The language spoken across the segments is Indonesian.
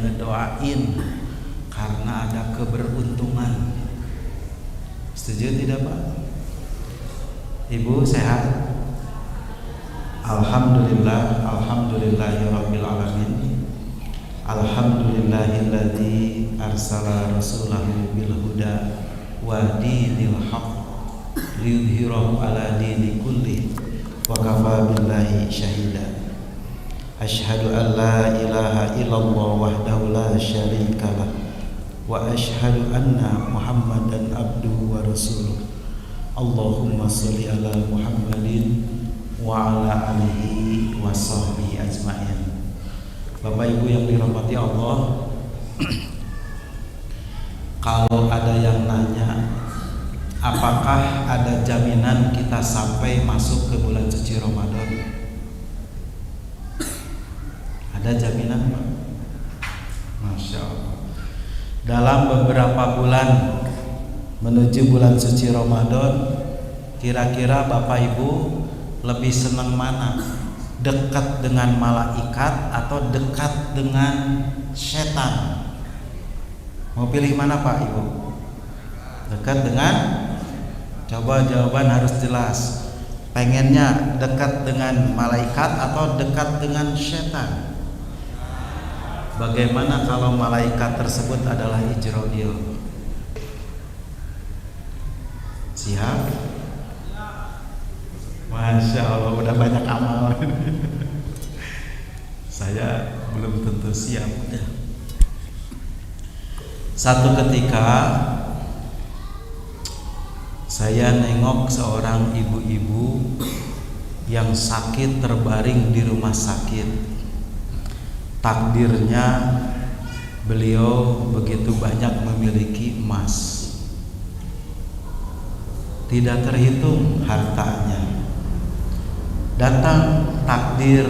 ngedoain karena ada keberuntungan. Setuju tidak Pak? Ibu sehat? Alhamdulillah, alhamdulillahirabbil alamin. Alhamdulillahilladzi arsala rasulahu bil huda wa dinil haqq liyudhhirahu ala dini kulli wa kafa billahi syahida. Asyhadu an la ilaha illallah wahdahu la syarikalah wa asyhadu anna Muhammadan abduhu wa rasuluh. Allahumma sholli ala Muhammadin wa ala alihi wa sahbihi ajmain. Bapak Ibu yang dirahmati Allah, kalau ada yang nanya apakah ada jaminan kita sampai masuk ke bulan suci Ramadan? Ada jaminan Pak? Masya Allah. Dalam beberapa bulan menuju bulan suci Ramadan, kira-kira Bapak Ibu lebih senang mana? Dekat dengan malaikat atau dekat dengan setan? Mau pilih mana Pak Ibu? Dekat dengan? Coba jawaban harus jelas. Pengennya dekat dengan malaikat atau dekat dengan setan? Bagaimana kalau malaikat tersebut adalah Ijroil? Siap? Masya Allah, udah banyak amal. Saya belum tentu siap. Satu ketika saya nengok seorang ibu-ibu yang sakit terbaring di rumah sakit. Takdirnya beliau begitu banyak memiliki emas, tidak terhitung hartanya. Datang takdir,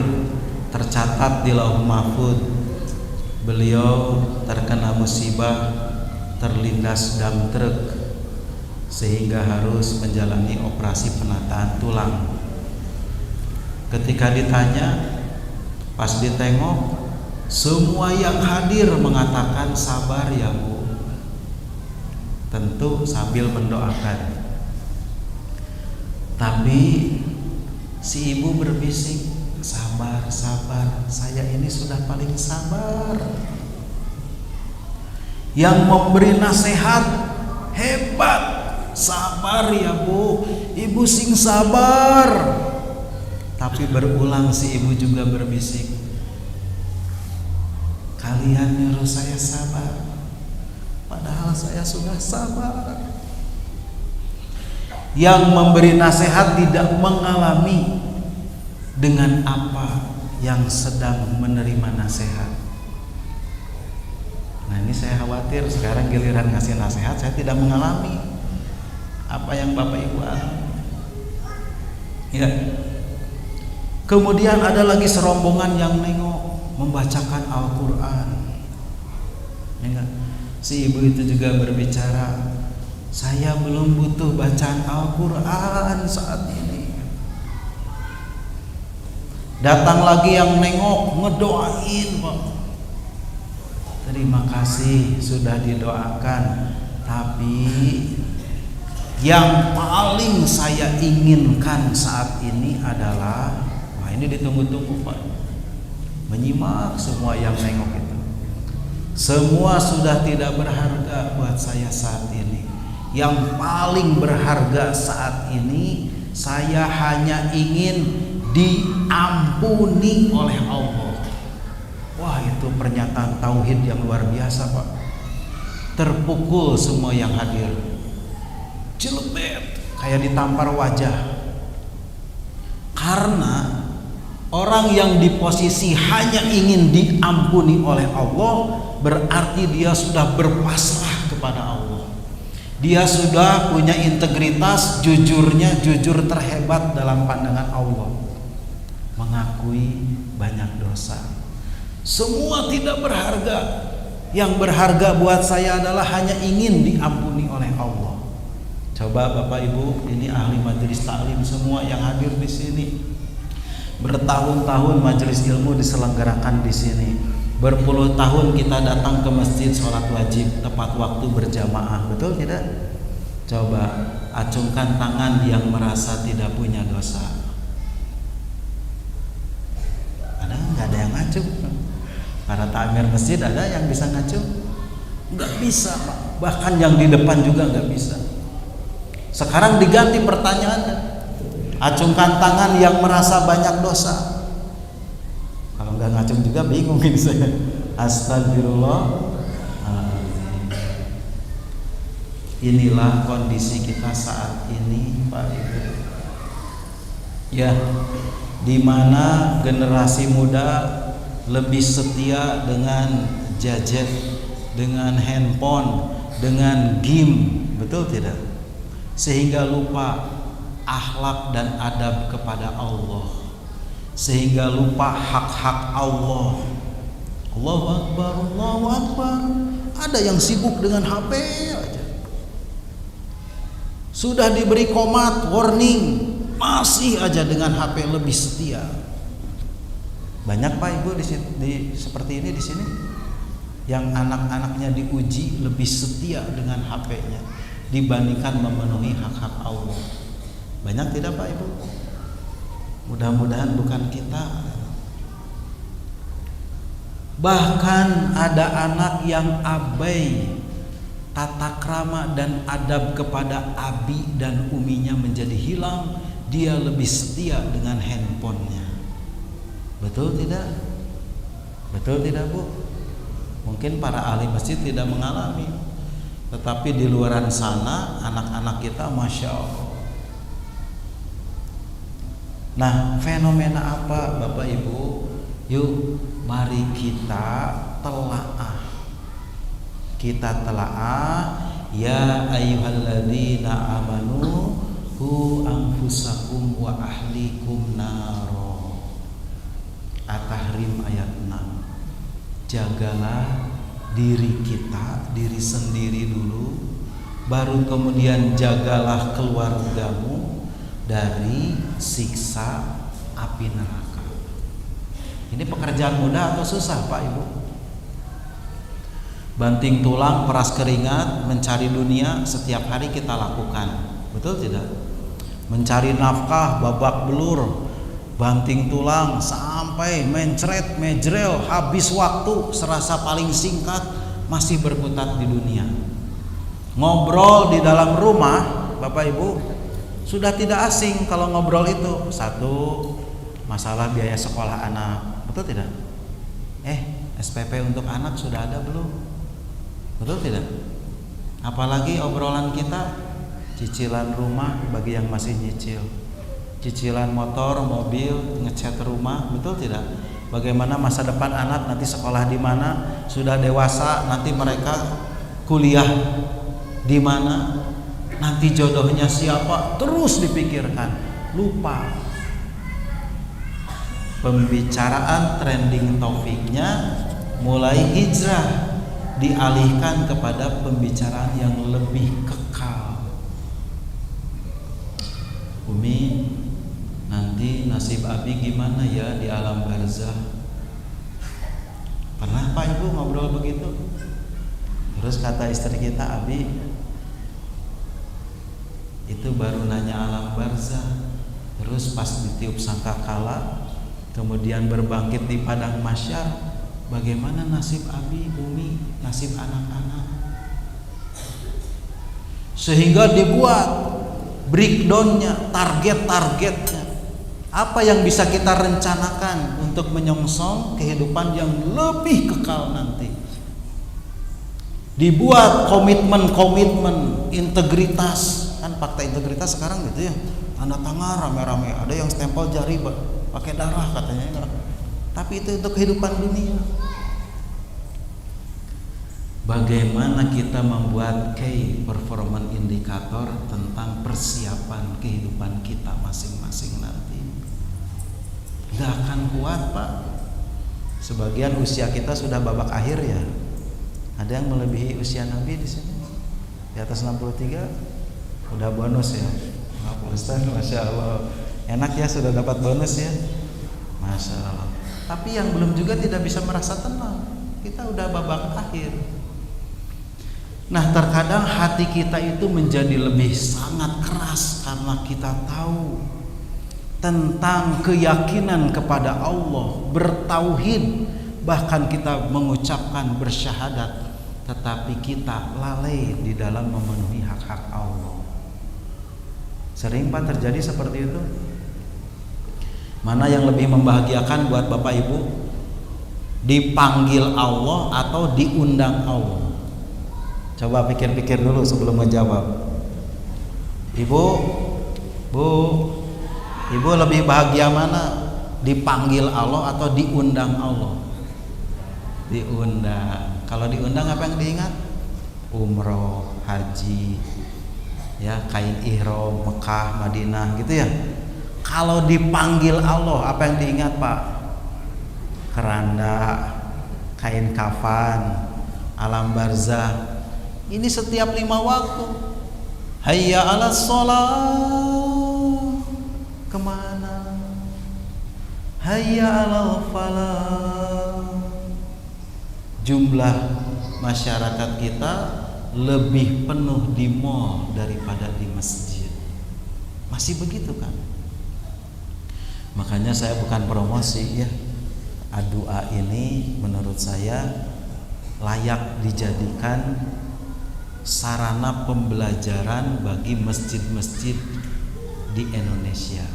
tercatat di Lauh Mahfud, beliau terkena musibah, terlindas dam truk sehingga harus menjalani operasi penataan tulang. Ketika ditanya, pas ditengok, semua yang hadir mengatakan sabar ya Bu. Tentu sambil mendoakan. Tapi si ibu berbisik, sabar, sabar, saya ini sudah paling sabar. Yang memberi nasihat, hebat, sabar ya Bu, ibu sing sabar. Tapi berulang si ibu juga berbisik, kalian nyuruh saya sabar, padahal saya sudah sabar. Yang memberi nasihat tidak mengalami dengan apa yang sedang menerima nasihat. Nah ini saya khawatir sekarang giliran ngasih nasihat saya tidak mengalami apa yang Bapak Ibu alami. Ya. Kemudian ada lagi serombongan yang nengok membacakan Al-Quran. Ya, si ibu itu juga berbicara, saya belum butuh bacaan Al-Quran saat ini. Datang lagi yang nengok, ngedoain Pak. Terima kasih sudah didoakan. Tapi yang paling saya inginkan saat ini adalah, wah ini ditunggu-tunggu Pak, menyimak semua yang nengok itu. Semua sudah tidak berharga buat saya saat ini. Yang paling berharga saat ini, saya hanya ingin diampuni oleh Allah. Wah itu pernyataan tauhid yang luar biasa Pak. Terpukul semua yang hadir, jelebet kayak ditampar wajah. Karena orang yang di posisi hanya ingin diampuni oleh Allah, berarti dia sudah berpasrah kepada Allah. Dia sudah punya integritas, jujurnya jujur terhebat dalam pandangan Allah. Mengakui banyak dosa. Semua tidak berharga. Yang berharga buat saya adalah hanya ingin diampuni oleh Allah. Coba Bapak Ibu, ini ahli majelis taklim semua yang hadir di sini. Bertahun-tahun majelis ilmu diselenggarakan di sini. Berpuluh tahun kita datang ke masjid sholat wajib tepat waktu berjamaah, betul tidak? Coba acungkan tangan yang merasa tidak punya dosa. Ada nggak? Ada yang ngacung? Para takmir masjid ada yang bisa ngacung? Nggak bisa, Pak. Bahkan yang di depan juga nggak bisa. Sekarang diganti pertanyaannya, acungkan tangan yang merasa banyak dosa. Kalau nggak ngacung juga bingung ini saya. Astagfirullah. Inilah kondisi kita saat ini, Pak Ibu. Ya, di mana generasi muda lebih setia dengan gadget, dengan handphone, dengan game, betul tidak? Sehingga lupa akhlak dan adab kepada Allah. Sehingga lupa hak-hak Allah. Allahu Akbar, Allahu Akbar. Ada yang sibuk dengan HP aja. Sudah diberi komat, warning, masih aja dengan HP lebih setia. Banyak Pak Ibu seperti ini di sini, yang anak-anaknya diuji lebih setia dengan HP-nya dibandingkan memenuhi hak-hak Allah. Banyak tidak Pak Ibu? Mudah-mudahan bukan kita. Bahkan ada anak yang abai tata krama dan adab kepada abi dan uminya menjadi hilang. Dia lebih setia dengan handphonenya. Betul tidak? Betul tidak Bu? Mungkin para ahli masjid tidak mengalami, tetapi di luaran sana anak-anak kita Masya Allah. Nah, fenomena apa Bapak Ibu? Yuk mari kita telaah. Kita telaah. Ya ayyuhalladzina amanu qu anfusakum wa ahlikum naro. At-Tahrim ayat 6. Jagalah diri kita, diri sendiri dulu, baru kemudian jagalah keluargamu dari siksa api neraka. Ini pekerjaan mudah atau susah Pak Ibu? Banting tulang, peras keringat, mencari dunia setiap hari kita lakukan. Betul tidak? Mencari nafkah babak belur, banting tulang sampai mencret, mejrel, habis waktu serasa paling singkat masih berkutat di dunia. Ngobrol di dalam rumah Bapak Ibu sudah tidak asing kalau ngobrol itu. Satu, masalah biaya sekolah anak, betul tidak? SPP untuk anak sudah ada belum? Betul tidak? Apalagi obrolan kita cicilan rumah bagi yang masih nyicil, cicilan motor, mobil, ngecat rumah, betul tidak? Bagaimana masa depan anak nanti sekolah di mana? Sudah dewasa nanti mereka kuliah di mana? Nanti jodohnya siapa? Terus dipikirkan, lupa. Pembicaraan trending topiknya mulai hijrah, dialihkan kepada pembicaraan yang lebih kekal. Umi, nanti nasib Abi gimana ya di alam barzah? Pernah Pak Ibu ngobrol begitu? Terus kata istri kita, Abi itu baru nanya alam barzah, terus pas ditiup sangkakala, kemudian berbangkit di padang mahsyar, bagaimana nasib Abi, Umi, nasib anak-anak? Sehingga dibuat breakdownnya, target-targetnya. Apa yang bisa kita rencanakan untuk menyongsong kehidupan yang lebih kekal nanti? Dibuat komitmen-komitmen integritas. Kan fakta integritas sekarang gitu ya, tanda tangan rame-rame, ada yang stempel jari pakai darah katanya. Tapi itu untuk kehidupan dunia. Bagaimana kita membuat key performance indikator tentang persiapan kehidupan kita masing-masing nanti? Gak akan kuat Pak. Sebagian usia kita sudah babak akhir ya. Ada yang melebihi usia Nabi di sini. Di atas 63 udah bonus ya. Ustaz, Masya Allah. Enak ya sudah dapat bonus ya. Masya Allah. Tapi yang belum juga tidak bisa merasa tenang. kita udah babak akhir. Nah, terkadang hati kita itu menjadi lebih sangat keras karena kita tahu tentang keyakinan kepada Allah, bertauhid, bahkan kita mengucapkan bersyahadat, tetapi kita lalai di dalam memenuhi hak-hak Allah. Sering Pak terjadi seperti itu? Mana yang lebih membahagiakan buat Bapak Ibu? Dipanggil Allah atau diundang Allah? Coba pikir-pikir dulu sebelum menjawab. Ibu, Ibu lebih bahagia mana? Dipanggil Allah atau diundang Allah? Diundang. Kalau diundang apa yang diingat? Umroh, haji, ya, kain ihram, Mekah, Madinah, gitu ya. Kalau dipanggil Allah, apa yang diingat Pak? Keranda, kain kafan, alam barzah. Ini setiap 5 waktu. Hayya 'alas shalah. Kemana? Hayya 'alal falah. Jumlah masyarakat kita lebih penuh di mall daripada di masjid. Masih begitu kan? Makanya saya bukan promosi ya. Doa ini menurut saya layak dijadikan sarana pembelajaran bagi masjid-masjid di Indonesia.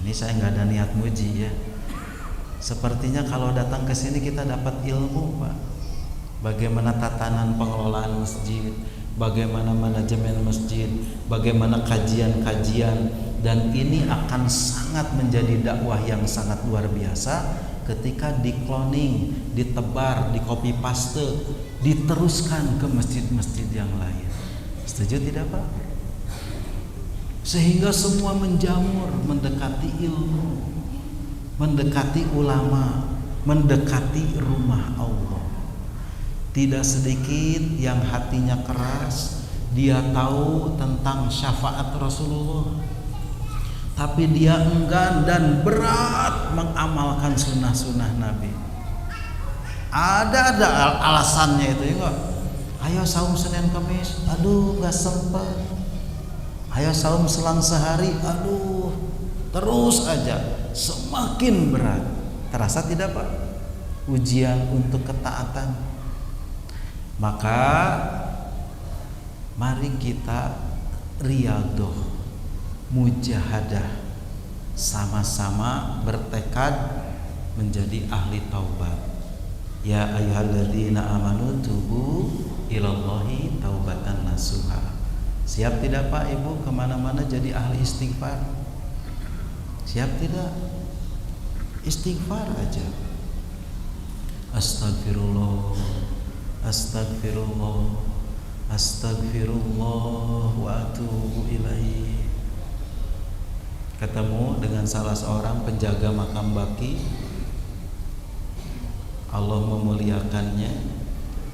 Ini saya nggak ada niat muji ya. Sepertinya kalau datang ke sini kita dapat ilmu, Pak. Bagaimana tatanan pengelolaan masjid, bagaimana manajemen masjid, bagaimana kajian-kajian, dan ini akan sangat menjadi dakwah yang sangat luar biasa ketika dikloning, ditebar, di-copy paste, diteruskan ke masjid-masjid yang lain. Setuju tidak Pak? Sehingga semua menjamur, mendekati ilmu, mendekati ulama, mendekati rumah Allah. Tidak sedikit yang hatinya keras, dia tahu tentang syafaat Rasulullah, tapi dia enggan dan berat mengamalkan sunnah-sunnah Nabi. Ada alasannya itu ya. Ayo saum Senin Kamis, aduh nggak sempat. Ayo saum selang sehari, aduh, terus aja semakin berat. Terasa tidak Pak? Ujian untuk ketaatan. Maka mari kita riyadhah, mujahadah, sama-sama bertekad menjadi ahli taubat. Ya ayyuhalladzina amanu tubu ilallahi taubatan nasuha. Siap tidak Pak Ibu kemana-mana jadi ahli istighfar? Siap tidak? Istighfar aja. Astagfirullah, astagfirullah, astagfirullah wa atubu ilaih. Ketemu dengan salah seorang penjaga makam baki, Allah memuliakannya.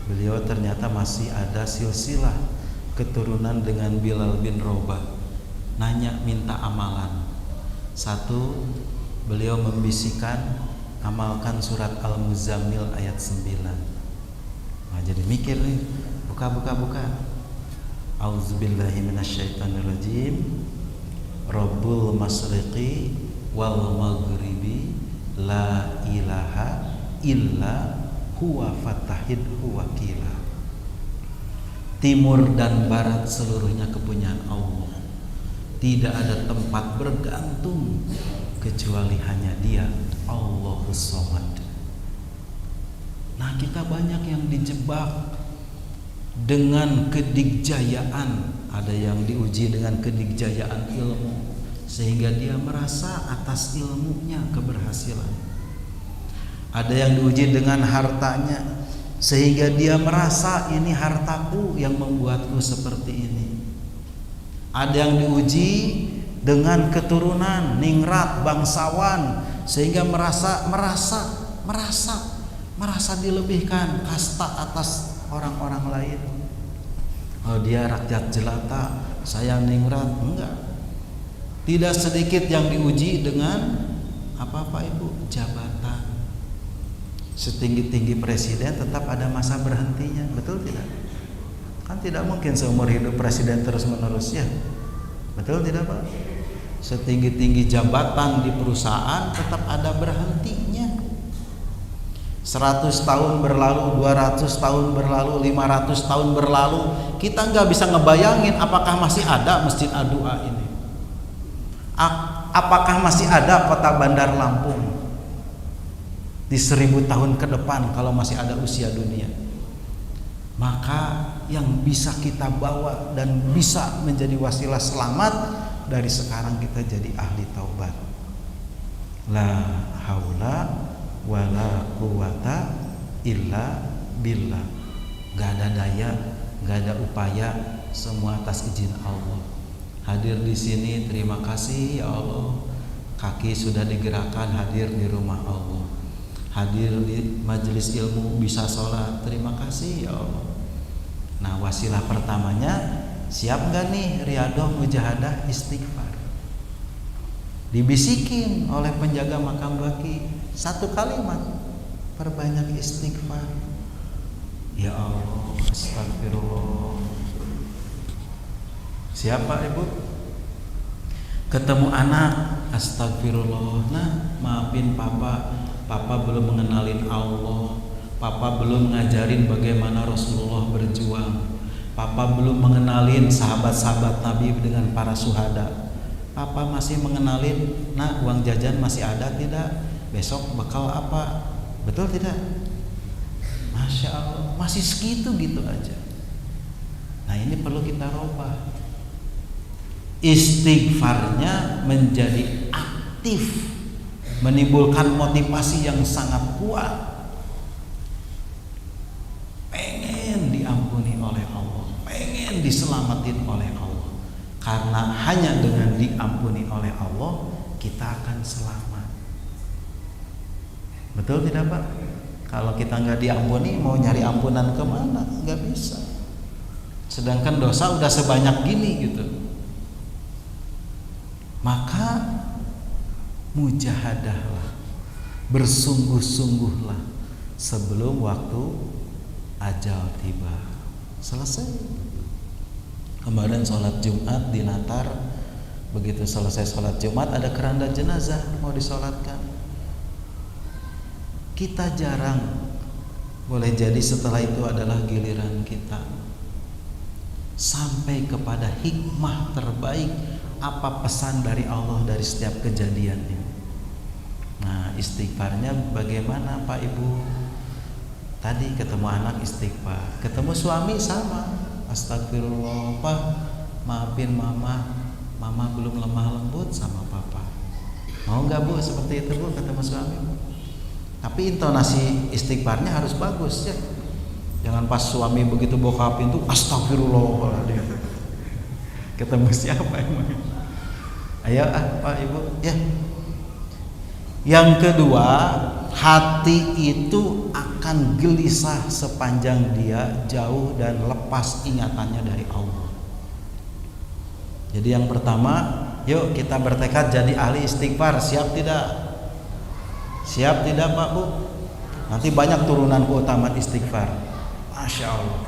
Beliau ternyata masih ada silsilah keturunan dengan Bilal bin Rabah. Nanya minta amalan. Satu, beliau membisikkan amalkan surat Al-Muzammil ayat 9. Nah, jadi mikir nih, buka. Auzubillahi minasyaitonirrajim. Rabbul masyriqi wal maghribi la ilaha illa huwa fatahidhu wakila. Timur dan barat seluruhnya kepunyaan Allah. Tidak ada tempat bergantung kecuali hanya Dia, Allahus Samad. Nah, kita banyak yang dijebak dengan kedikjayaan. Ada yang diuji dengan kedikjayaan ilmu, sehingga dia merasa atas ilmunya keberhasilan. Ada yang diuji dengan hartanya, sehingga dia merasa ini hartaku yang membuatku seperti ini. Ada yang diuji dengan keturunan, ningrat, bangsawan, sehingga merasa dilebihkan kasta atas orang-orang lain. Oh, dia rakyat jelata, saya ningrat. Enggak. Tidak sedikit yang diuji dengan apa Ibu? Jabatan. Setinggi-tinggi presiden tetap ada masa berhentinya, betul tidak? Kan tidak mungkin seumur hidup presiden terus menerus ya, betul tidak Pak? Setinggi-tinggi jabatan di perusahaan tetap ada berhentinya. 100 tahun berlalu, 200 tahun berlalu, 500 tahun berlalu, kita nggak bisa ngebayangin apakah masih ada Masjid Ad-Du'a ini, apakah masih ada kota Bandar Lampung di 1000 tahun ke depan kalau masih ada usia dunia. Maka yang bisa kita bawa dan bisa menjadi wasilah selamat dari sekarang, kita jadi ahli taubat. La haula wala quwata illa billah. Gak ada daya, gak ada upaya, semua atas izin Allah. Hadir di sini terima kasih ya Allah. Kaki sudah digerakkan hadir di rumah Allah. Hadir di majelis ilmu bisa sholat, terima kasih ya Allah. Nah, wasilah pertamanya, siap gak nih riadoh mujahadah istighfar? Dibisikin oleh penjaga makam baki satu kalimat, perbanyak istighfar. Ya Allah, astagfirullah. Siapa ibu? Ketemu anak, astagfirullah. Nah, maafin papa belum mengenalin Allah. Papa belum ngajarin bagaimana Rasulullah berjuang. Papa belum mengenalin sahabat-sahabat Nabi dengan para syuhada. Papa masih mengenalin, nah uang jajan masih ada tidak? Besok bekal apa? Betul tidak? Masya Allah, masih segitu gitu aja. Nah, ini perlu kita rubah. Istighfarnya menjadi aktif, menimbulkan motivasi yang sangat kuat. Pengen diampuni oleh Allah, pengen diselamatin oleh Allah. Karena hanya dengan diampuni oleh Allah kita akan selamat. Betul tidak Pak? Kalau kita nggak diampuni, mau nyari ampunan kemana? Nggak bisa. Sedangkan dosa udah sebanyak gini gitu. Maka mujahadahlah, bersungguh-sungguhlah sebelum waktu ajal tiba. Selesai. Kemarin sholat Jumat di Natar, begitu selesai sholat Jumat ada keranda jenazah mau disolatkan. Kita jarang, boleh jadi setelah itu adalah giliran kita. Sampai kepada hikmah terbaik, apa pesan dari Allah dari setiap kejadian ini. Nah, istighfarnya bagaimana Pak Ibu? Tadi ketemu anak istighfar, ketemu suami sama, astagfirullah Pak, maafin mama belum lemah lembut sama papa. Mau nggak Bu seperti itu Bu ketemu suami? Tapi intonasi istighfarnya harus bagus ya. Jangan pas suami begitu buka pintu astagfirullahaladzim. Ketemu siapa emang? Ayo Pak Ibu ya. Yang kedua, hati itu akan gelisah sepanjang dia jauh dan lepas ingatannya dari Allah. Jadi yang pertama, yuk kita bertekad jadi ahli istighfar. Siap tidak? Siap tidak Pak Bu? Nanti banyak turunan keutamaan istighfar. Masya Allah.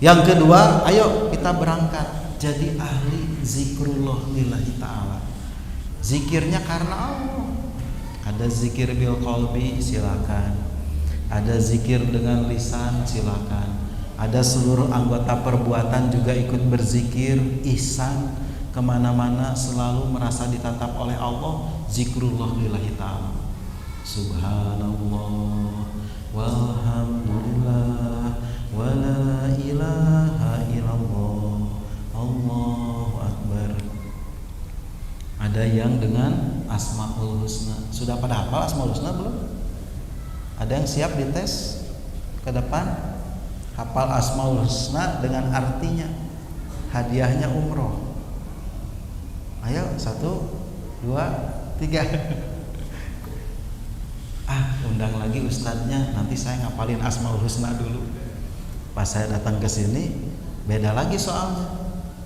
Yang kedua, ayo kita berangkat jadi ahli zikrullah lillahi ta'ala. Zikirnya karena Allah. Ada zikir bil qalbi, silakan. Ada zikir dengan lisan, silakan. Ada seluruh anggota perbuatan juga ikut berzikir, ihsan, kemana-mana selalu merasa ditatap oleh Allah. Zikrullah lillahi ta'ala. Subhanallah walhamdulillah wa la ilaha illallah Allahu akbar. Ada yang dengan Asmaul Husna. Sudah pada hafal Asmaul Husna belum? Ada yang siap dites ke depan? Hafal Asmaul Husna dengan artinya. Hadiahnya umroh. Ayo 1, 2, 3. Undang lagi ustadznya. Nanti saya ngapalin Asmaul Husna dulu. Pas saya datang ke sini beda lagi soalnya.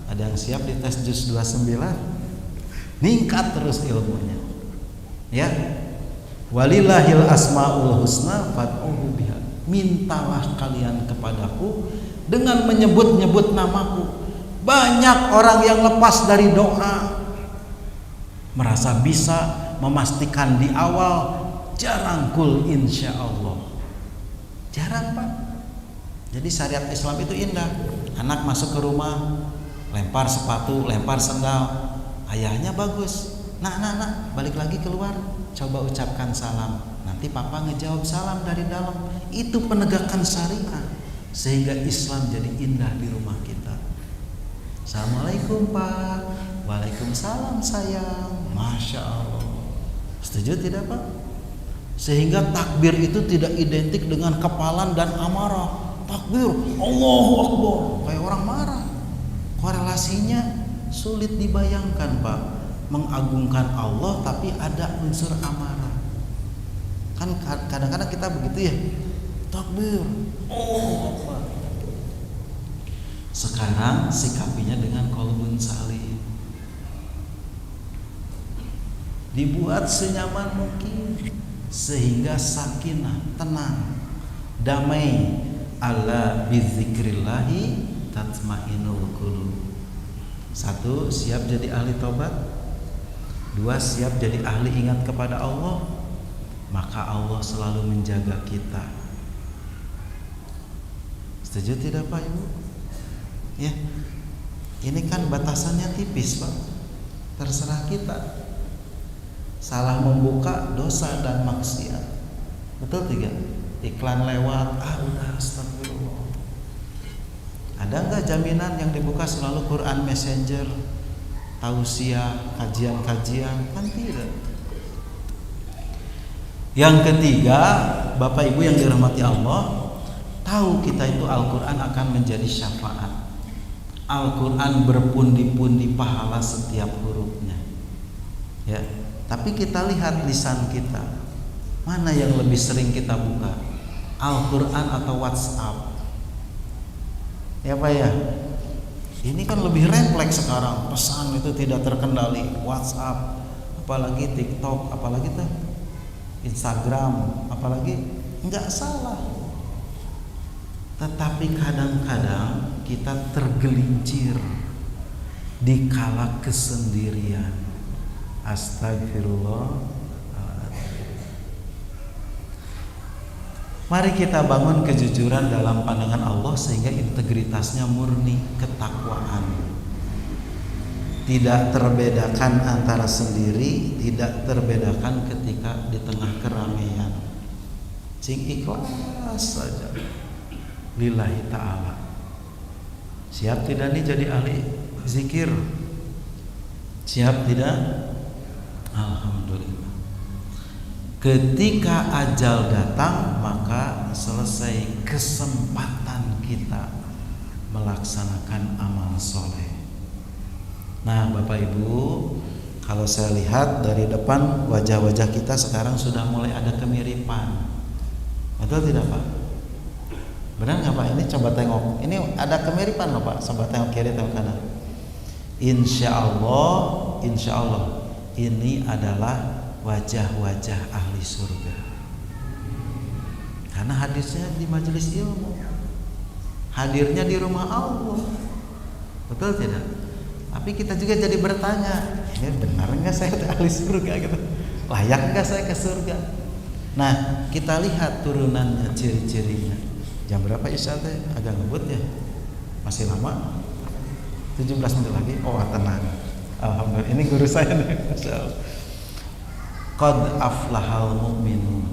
Ada yang siap dites juz 29. Ningkat terus ilmunya. Ya. Walillahil asmaul husna fad'uhu biha. Mintalah kalian kepadaku dengan menyebut-nyebut namaku. Banyak orang yang lepas dari doa, merasa bisa memastikan di awal, jarang kul insya Allah. Jarang Pak. Jadi syariat Islam itu indah. Anak masuk ke rumah, lempar sepatu, lempar sendal, ayahnya bagus. Nak, balik lagi keluar, coba ucapkan salam. Nanti papa ngejawab salam dari dalam. Itu penegakan syariat, sehingga Islam jadi indah di rumah kita. Assalamualaikum Pak. Waalaikumsalam sayang. Masya Allah. Setuju tidak Pak? Sehingga takbir itu tidak identik dengan kepalan dan amarah. Takbir, Allahu Akbar, kayak orang marah. Korelasinya sulit dibayangkan Pak. Mengagungkan Allah tapi ada unsur amarah. Kan kadang-kadang kita begitu ya. Takbir, Allahu Akbar. Sekarang sikapinya dengan qalbun salim. Dibuat senyaman mungkin sehingga sakinah, tenang, damai. Ala bidzikrillahi tatmainul qulub. 1, siap jadi ahli tobat. 2, siap jadi ahli ingat kepada Allah. Maka Allah selalu menjaga kita. Setuju tidak Pak Ibu? Ya, ini kan batasannya tipis Pak. Terserah kita. Salah membuka dosa dan maksiat. Betul tidak? Iklan lewat, udah astagfirullah. Ada enggak jaminan yang dibuka selalu Quran Messenger, tausiah, kajian-kajian? Kan tidak. Yang ketiga, Bapak Ibu yang dirahmati Allah, tahu kita itu Al-Quran akan menjadi syafaat. Al-Quran berpundi-pundi pahala setiap hurufnya. Ya, tapi kita lihat lisan kita, mana yang lebih sering kita buka? Al-Quran atau WhatsApp? Ya Pak ya. Ini kan lebih refleks sekarang. Pesan itu tidak terkendali. WhatsApp, apalagi TikTok, apalagi tuh Instagram, apalagi. Enggak salah. Tetapi kadang-kadang kita tergelincir di kala kesendirian. Astagfirullah. Mari kita bangun kejujuran dalam pandangan Allah sehingga integritasnya murni, ketakwaan. Tidak terbedakan antara sendiri, tidak terbedakan ketika di tengah keramaian. Sing ikhlas saja lillahi ta'ala. Siap tidak nih jadi ahli zikir? Siap tidak? Alhamdulillah. Ketika ajal datang, maka selesai kesempatan kita melaksanakan amal soleh. Nah Bapak Ibu, kalau saya lihat dari depan wajah-wajah kita sekarang sudah mulai ada kemiripan. Betul tidak Pak? Benar nggak Pak? Ini coba tengok. Ini ada kemiripan loh Pak. Coba tengok kiri, tengok kanan. Insya Allah ini adalah wajah-wajah ahli surga. Karena hadirnya di majelis ilmu, hadirnya di rumah Allah. Betul tidak? Tapi kita juga jadi bertanya, ini benar nggak saya ahli surga gitu? Layak nggak saya ke surga? Nah, kita lihat turunannya, ciri-cirinya. Jam berapa Isya teh? Agak ngebut ya? Masih lama? 17 menit lagi? Oh tenang. Alhamdulillah. Ini guru saya nih. Masya Allah. Qad aflahal mu'minun.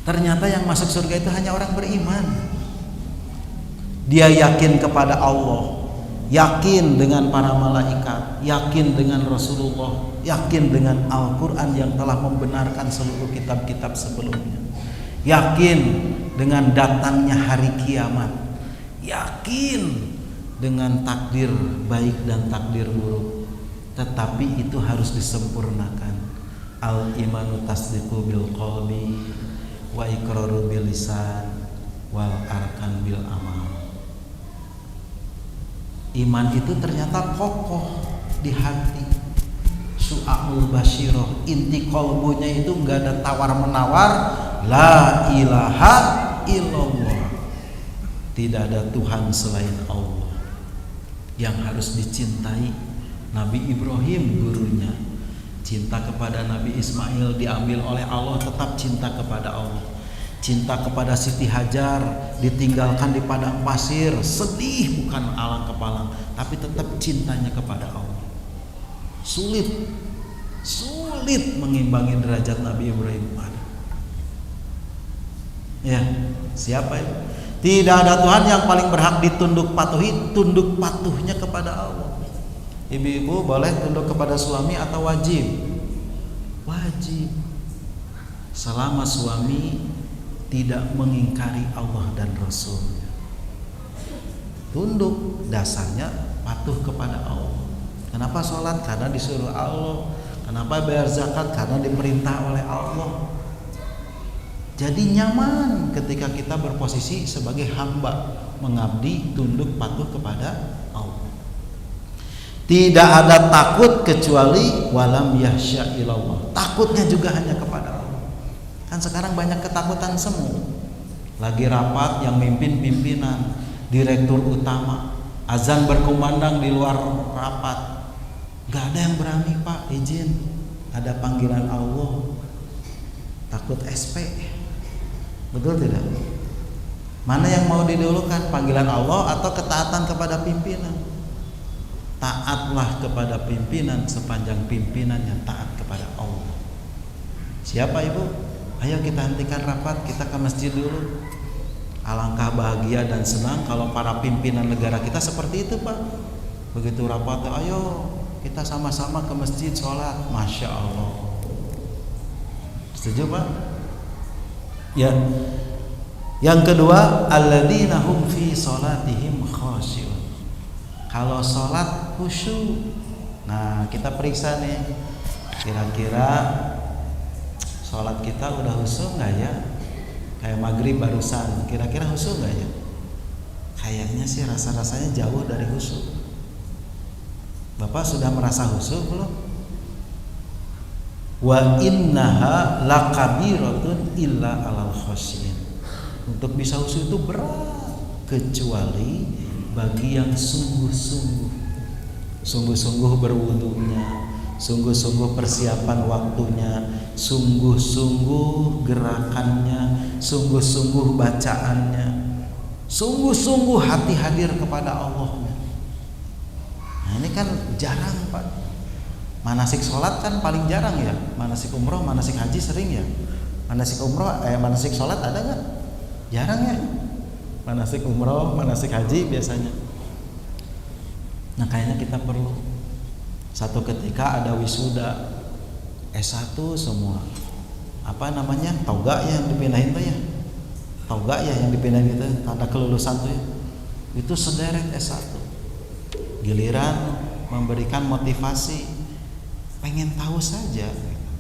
Ternyata yang masuk surga itu hanya orang beriman. Dia yakin kepada Allah, yakin dengan para malaikat, yakin dengan Rasulullah, yakin dengan Al-Quran yang telah membenarkan seluruh kitab-kitab sebelumnya, yakin dengan datangnya hari kiamat, yakin dengan takdir baik dan takdir buruk. Tetapi itu harus disempurnakan. Al-imanu tasdiqu bil qalbi wa iqraru bil lisan wal arkan bil amal. Iman itu ternyata kokoh di hati, su'aul basyiroh, inti kolbunya itu nggak ada tawar menawar, la ilaha illallah, tidak ada Tuhan selain Allah yang harus dicintai. Nabi Ibrahim gurunya cinta kepada Nabi Ismail diambil oleh Allah, tetap cinta kepada Allah. Cinta kepada Siti Hajar ditinggalkan di padang pasir, sedih bukan alang kepalang, tapi tetap cintanya kepada Allah. Sulit mengimbangi derajat Nabi Ibrahim. Ya, siapa itu? Tidak ada Tuhan yang paling berhak ditunduk patuhi, tunduk patuhnya kepada Allah. Ibu-ibu boleh tunduk kepada suami atau wajib? Wajib. Selama suami tidak mengingkari Allah dan Rasulnya. Tunduk, dasarnya patuh kepada Allah. Kenapa sholat? Karena disuruh Allah. Kenapa bayar zakat? Karena diperintah oleh Allah. Jadi nyaman ketika kita berposisi sebagai hamba, mengabdi, tunduk, patuh kepada Allah. Tidak ada takut kecuali walam yahsya ilallah. Takutnya juga hanya kepada Allah. Kan sekarang banyak ketakutan semu. Lagi rapat yang mimpin pimpinan, direktur utama, azan berkumandang di luar rapat. Gak ada yang berani, Pak, izin. Ada panggilan Allah. Takut SP. Betul tidak? Mana yang mau didahulukan, panggilan Allah atau ketaatan kepada pimpinan? Taatlah kepada pimpinan sepanjang pimpinan yang taat kepada Allah. Siapa ibu? Ayo kita hentikan rapat, kita ke masjid dulu. Alangkah bahagia dan senang kalau para pimpinan negara kita seperti itu, Pak. Begitu rapat, ayo kita sama-sama ke masjid sholat. Masya Allah. Setuju, Pak? Ya. Yang kedua, alladzina hum fi sholatihim khashi'un. Kalau sholat khusyuk. Nah, kita periksa nih, kira-kira sholat kita udah khusyuk nggak ya? Kayak maghrib barusan, kira-kira khusyuk nggak ya? Kayaknya sih rasa-rasanya jauh dari khusyuk. Bapak sudah merasa khusyuk belum? Wa innaha lakabiratun illa alal khasyin. Untuk bisa khusyuk itu berat, kecuali bagi yang sungguh-sungguh berwudunya, sungguh-sungguh persiapan waktunya, sungguh-sungguh gerakannya, sungguh-sungguh bacaannya, sungguh-sungguh hati hadir kepada Allah. Nah, ini kan jarang, Pak. Manasik sholat kan paling jarang ya. Manasik umroh, manasik haji sering ya. Manasik umroh, manasik sholat ada nggak? Jarang ya. Manasik umroh, manasik haji biasanya. Nah, kayaknya kita perlu satu ketika ada wisuda S1 semua. Apa namanya? Toga ya yang dipindahin tuh ya. Toga ya yang dipindahin itu tanda kelulusan tuh ya. Itu sederet S1. Giliran memberikan motivasi, pengen tahu saja.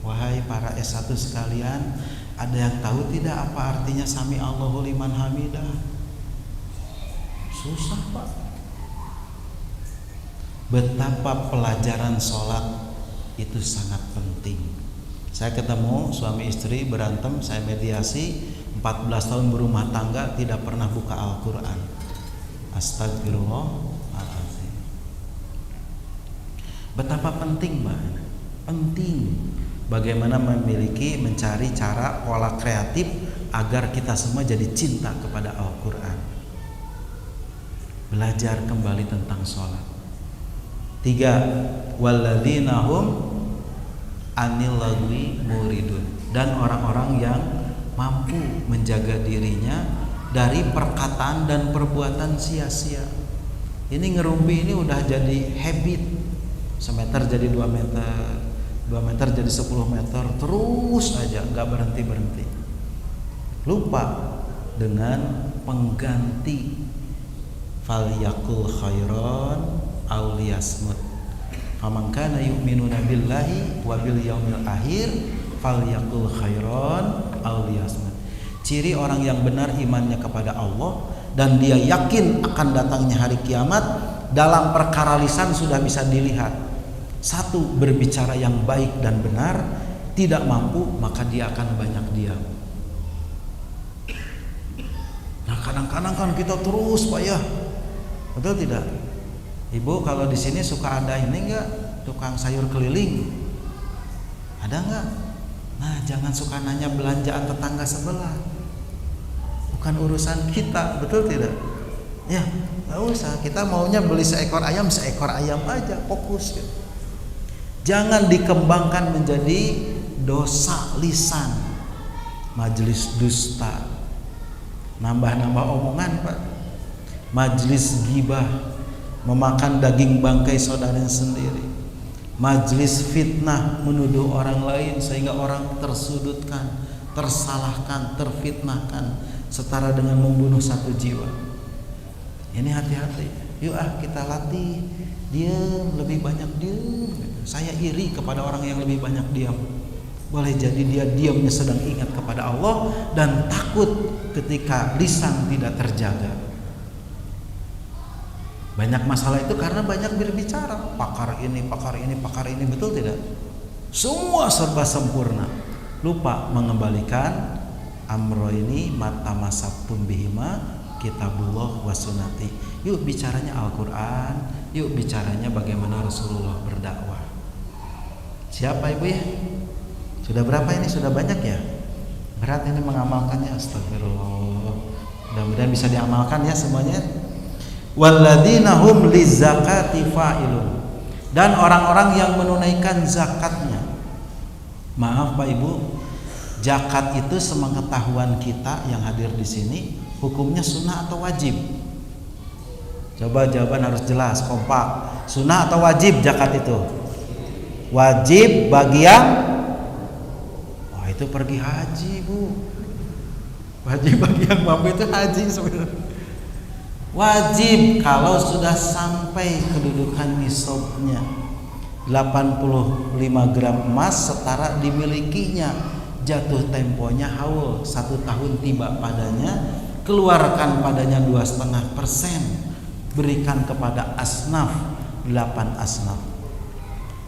Wahai para S1 sekalian, ada yang tahu tidak apa artinya sami Allahu liman hamidah? Susah, Pak. Betapa pelajaran sholat itu sangat penting. Saya ketemu suami istri berantem, saya mediasi, 14 tahun berumah tangga tidak pernah buka Al-Quran. Astagfirullahaladzim. Betapa penting, Mbak. Penting bagaimana mencari cara pola kreatif agar kita semua jadi cinta kepada Al-Quran. Belajar kembali tentang sholat. 3. Walladzina hum anil lagwi muridun. Dan orang-orang yang mampu menjaga dirinya dari perkataan dan perbuatan sia-sia. Ini ngerumpi ini udah jadi habit. Semeter jadi 2 meter, 2 meter jadi 10 meter, terus aja nggak berhenti-berhenti. Lupa dengan pengganti. Falyakul khairan aw liyasmut. Faman kana yu'minuna billahi wa bil yaumil akhir falyakul khairan aw liyasmut. Ciri orang yang benar imannya kepada Allah dan dia yakin akan datangnya hari kiamat, dalam perkara lisan sudah bisa dilihat. Satu, berbicara yang baik dan benar. Tidak mampu, maka dia akan banyak diam. Nah, kadang-kadang kan kita terus Pak ya, betul tidak? Ibu kalau di sini suka ada ini enggak, tukang sayur keliling? Ada enggak? Nah, jangan suka nanya belanjaan tetangga sebelah. Bukan urusan kita, betul tidak? Ya, nggak usah. Kita maunya beli seekor ayam aja, fokus. Gitu. Jangan dikembangkan menjadi dosa lisan, majelis dusta, nambah-nambah omongan Pak, majelis gibah, memakan daging bangkai saudara sendiri, majelis fitnah, menuduh orang lain sehingga orang tersudutkan, tersalahkan, terfitnahkan, setara dengan membunuh satu jiwa. Ini hati-hati. Yuk kita latih diam, lebih banyak diam. Saya iri kepada orang yang lebih banyak diam. Boleh jadi dia diamnya sedang ingat kepada Allah dan takut ketika lisan tidak terjaga. Banyak masalah itu karena banyak berbicara. Pakar ini, betul tidak? Semua serba sempurna. Lupa mengembalikan amro ini mata masabtum bihima kitabullah wa sunnati. Yuk bicaranya Al-Quran, yuk bicaranya bagaimana Rasulullah berdakwah. Siapa Ibu ya? Sudah berapa ini? Sudah banyak ya? Berat ini mengamalkannya, astagfirullah. Mudah-mudahan bisa diamalkan ya semuanya. Walladzina hum lizakati fa'ilun. Dan orang-orang yang menunaikan zakatnya. Maaf Pak Ibu, zakat itu sepengetahuan kita yang hadir di sini, hukumnya sunnah atau wajib? Coba jawaban harus jelas, kompak. Sunnah atau wajib zakat itu? Wajib bagi yang itu pergi haji Bu. Wajib bagi yang mampu itu haji sebenarnya. Wajib kalau sudah sampai kedudukan nisabnya 85 gram emas setara dimilikinya, jatuh temponya haul 1 tahun tiba padanya, keluarkan padanya 2,5%, berikan kepada asnaf 8 asnaf.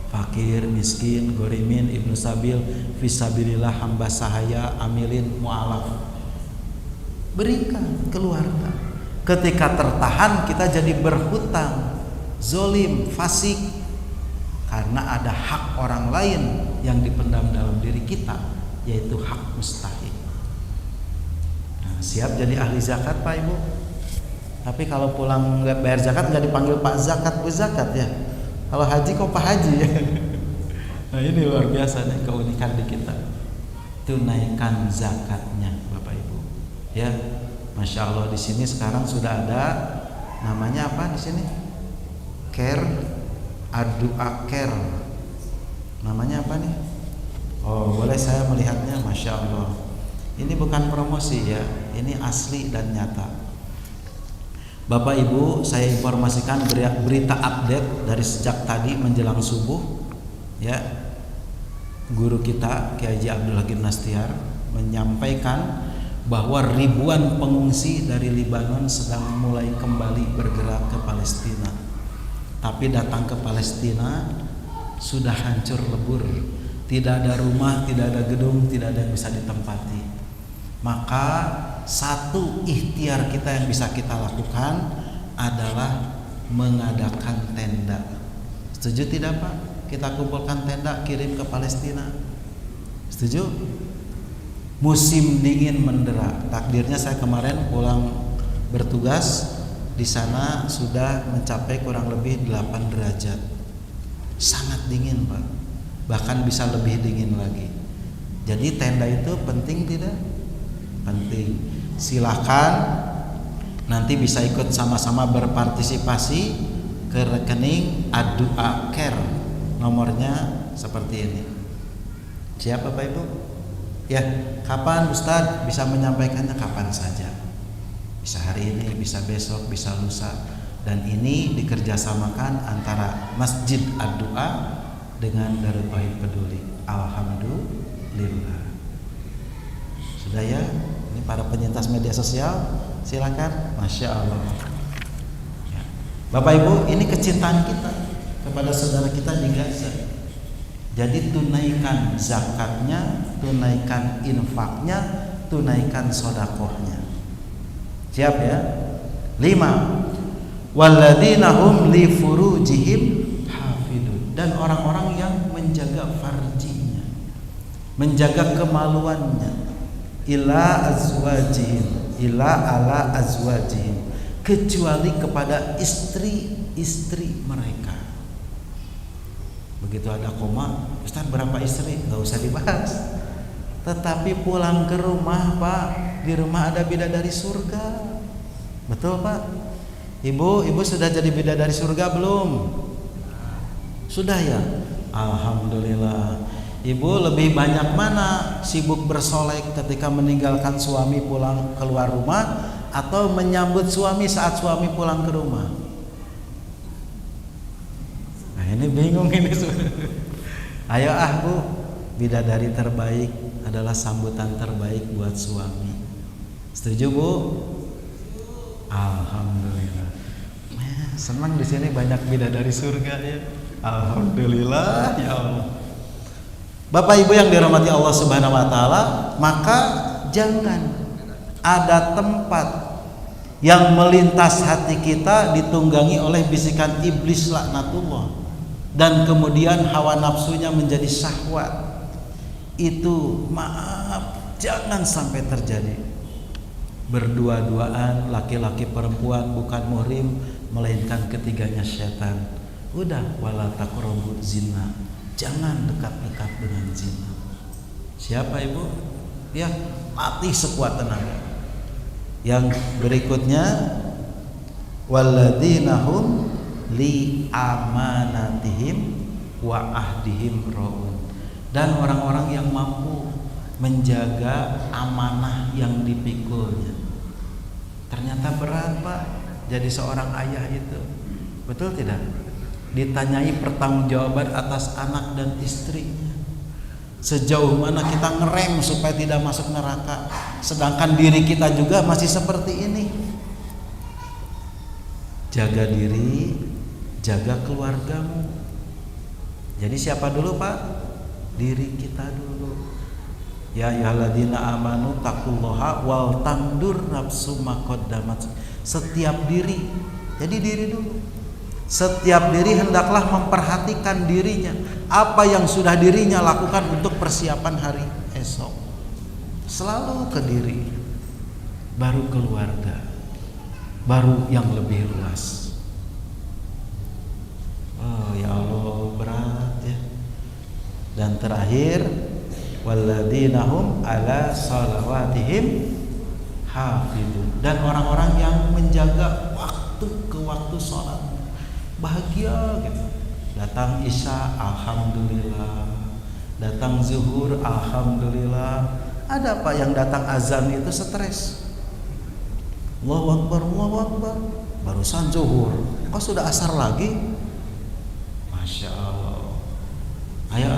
Fakir, miskin, gorimin, ibnu sabil, fisabilillah, hamba sahaya, amilin, mu'alaf. Berikan, keluarkan. Ketika tertahan kita jadi berhutang, zolim, fasik, karena ada hak orang lain yang dipendam dalam diri kita, yaitu hak mustahik. Nah, siap jadi ahli zakat Pak Ibu? Tapi kalau pulang nggak bayar zakat nggak dipanggil Pak Zakat, Bu Zakat ya. Kalau haji kok Pak Haji ya. Nah ini luar biasa nih keunikan di kita. Tunaikan zakatnya Bapak Ibu. Ya, Masya Allah di sini sekarang sudah ada namanya apa di sini? Care, Adua Care. Namanya apa nih? Oh boleh saya melihatnya, Masya Allah. Ini bukan promosi ya, ini asli dan nyata. Bapak Ibu, saya informasikan berita update dari sejak tadi menjelang subuh ya. Guru kita Kiai Haji Abdul Hakim Nastiar menyampaikan bahwa ribuan pengungsi dari Libanon sedang mulai kembali bergerak ke Palestina. Tapi datang ke Palestina sudah hancur lebur, tidak ada rumah, tidak ada gedung, tidak ada yang bisa ditempati. Maka satu ikhtiar kita yang bisa kita lakukan adalah mengadakan tenda. Setuju tidak Pak? Kita kumpulkan tenda kirim ke Palestina. Setuju? Musim dingin mendera. Takdirnya saya kemarin pulang bertugas di sana sudah mencapai kurang lebih 8 derajat. Sangat dingin Pak. Bahkan bisa lebih dingin lagi. Jadi tenda itu penting tidak? Penting. Silakan nanti bisa ikut sama-sama berpartisipasi ke rekening Adua Care. Nomornya seperti ini. Siap Bapak Ibu? Ya, kapan Ustadz bisa menyampaikannya? Kapan saja. Bisa hari ini, bisa besok, bisa lusa. Dan ini dikerjasamakan antara Masjid Ad-Du'a dengan Darul Tauhid Peduli. Alhamdulillah. Sudah ya? Ini para penyintas media sosial, silakan. Masya Allah. Ya. Bapak Ibu, ini kecintaan kita kepada kepada saudara kita di Gaza. Jadi tunaikan zakatnya, tunaikan infaknya, tunaikan sodakohnya. Siap ya? 5. Walladzina hum li furujihim hafidun. Dan orang-orang yang menjaga farjinya, menjaga kemaluannya, ila ala azwajihim, kecuali kepada istri-istri mereka. Begitu ada koma, Ustaz berapa istri? Gak usah dibahas. Tetapi pulang ke rumah, Pak, di rumah ada bidadari surga. Betul, Pak? Ibu sudah jadi bidadari surga belum? Sudah ya? Alhamdulillah. Ibu lebih banyak mana sibuk bersolek ketika meninggalkan suami pulang keluar rumah, atau menyambut suami saat suami pulang ke rumah? Nah ini bingung ini. Ayo Bu, bidadari terbaik adalah sambutan terbaik buat suami. Setuju Bu? Alhamdulillah. Senang di sini banyak bidadari surga ya. Alhamdulillah ya Allah. Bapak Ibu yang dirahmati Allah Subhanahu wa taala, maka jangan ada tempat yang melintas hati kita ditunggangi oleh bisikan iblis laknatullah, dan kemudian hawa nafsunya menjadi syahwat. Itu maaf, jangan sampai terjadi. Berdua-duaan laki-laki perempuan bukan muhrim, melainkan ketiganya setan. Udah, wala taqrabuz zina. Jangan dekat-dekat dengan zina. Siapa Ibu? Ya, mati sekuat tenaga. Yang berikutnya, walladzina hum li amanatihim wa ahdihim raun. Dan orang-orang yang mampu menjaga amanah yang dipikulnya. Ternyata berat, Pak, jadi seorang ayah itu. Betul tidak? Ditanyai pertanggungjawaban atas anak dan istrinya. Sejauh mana kita ngerem supaya tidak masuk neraka, sedangkan diri kita juga masih seperti ini. Jaga diri, jaga keluargamu. Jadi siapa dulu, Pak? Diri kita dulu. Ya ayyuhalladzina amanu taqullaha wal tandur nafsum ma qaddamat. Setiap diri, jadi diri dulu. Setiap diri hendaklah memperhatikan dirinya, apa yang sudah dirinya lakukan untuk persiapan hari esok. Selalu ke diri, baru keluarga, baru yang lebih luas. Oh ya Allah, berat ya. Dan terakhir, walladzina hum ala salawatihim hafidun. Dan orang-orang yang menjaga waktu ke waktu sholat. Bahagia gitu. Datang isya, alhamdulillah. Datang zuhur, alhamdulillah. Ada Pak yang datang azan itu stres. Allahu Akbar, Allahu Akbar. Barusan zuhur, kok sudah asar lagi? Masya Allah. Ayo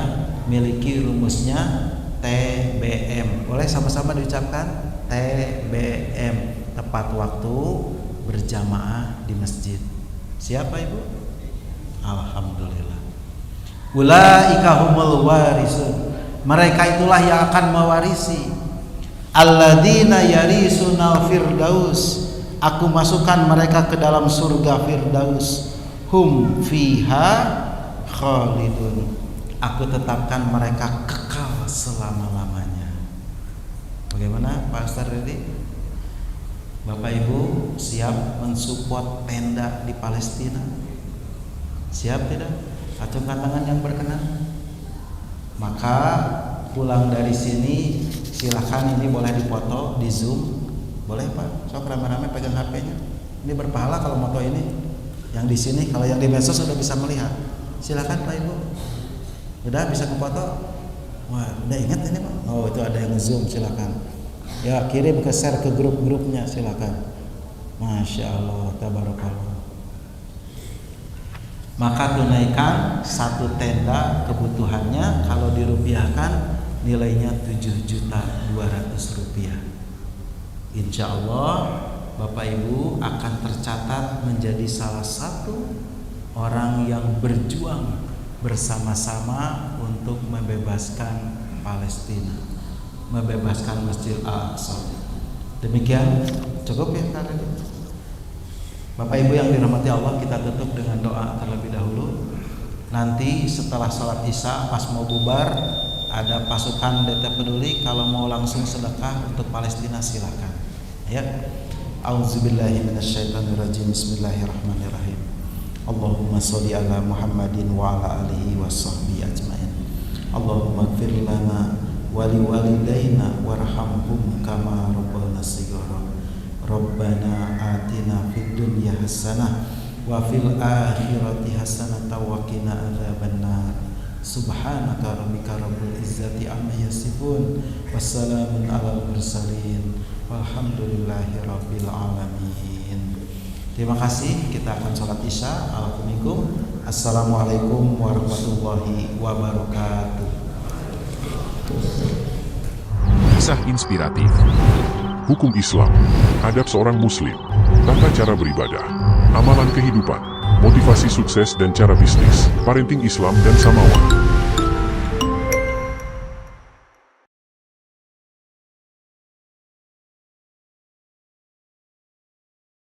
miliki rumusnya TBM. Boleh sama-sama diucapkan? TBM, tepat waktu, berjamaah di masjid. Siapa Ibu? Alhamdulillah. Ulaika humul warisun. Mereka itulah yang akan mewarisi. Alladzina yarisunal firdaus. Aku masukkan mereka ke dalam surga firdaus. Hum fiha khalidun. Aku tetapkan mereka kekal selama-lamanya. Bagaimana Pak Ustaz Redi? Bapak Ibu siap mensupport tenda di Palestina? Siap tidak? Acungkan tangan yang berkenan. Maka pulang dari sini silakan, ini boleh dipoto di Zoom. Boleh Pak? Sok rame-rame pegang HP-nya. Ini berpahala kalau moto ini. Yang di sini, kalau yang di medsos sudah bisa melihat. Silakan Pak Ibu. Udah bisa foto? Wah, udah ingat ini Pak? Oh, itu ada yang Zoom, silakan. Ya, kirim ke share ke grup-grupnya, silakan. Masya Allah, tabarakallah. Maka tunaikan satu tenda kebutuhannya, kalau dirupiahkan nilainya 7.200.000 rupiah. Insya Allah Bapak Ibu akan tercatat menjadi salah satu orang yang berjuang bersama-sama untuk membebaskan Palestina, membebaskan Masjid Al-Aqsa. Demikian cukup ya kali ini. Bapak Ibu yang dirahmati Allah, kita tutup dengan doa terlebih dahulu. Nanti setelah sholat isya pas mau bubar ada pasukan DT Peduli, kalau mau langsung sedekah untuk Palestina silakan. Ya. Auzubillahi minasyaitonirrajim. Bismillahirrahmanirrahim. Allahumma sholli ala Muhammadin wa ala alihi washabbihi ajmain. Allahumma ighfir lana wa liwalidayna warhamhum kama rabbana shighara. Rabbana atina fid dunya hasanah wa fil akhirati hasanah wa qina adzabannar. Subhanaka rabbika rabbil izzati amma yasifun, wassalamun alal mursalin, walhamdulillahi rabbil alamin. Terima kasih, kita akan sholat isya. Alaikum. Assalamualaikum warahmatullahi wabarakatuh. Kisah inspiratif, hukum Islam, adab seorang muslim, tata cara beribadah, amalan kehidupan, motivasi sukses dan cara bisnis, parenting Islam dan Samawa.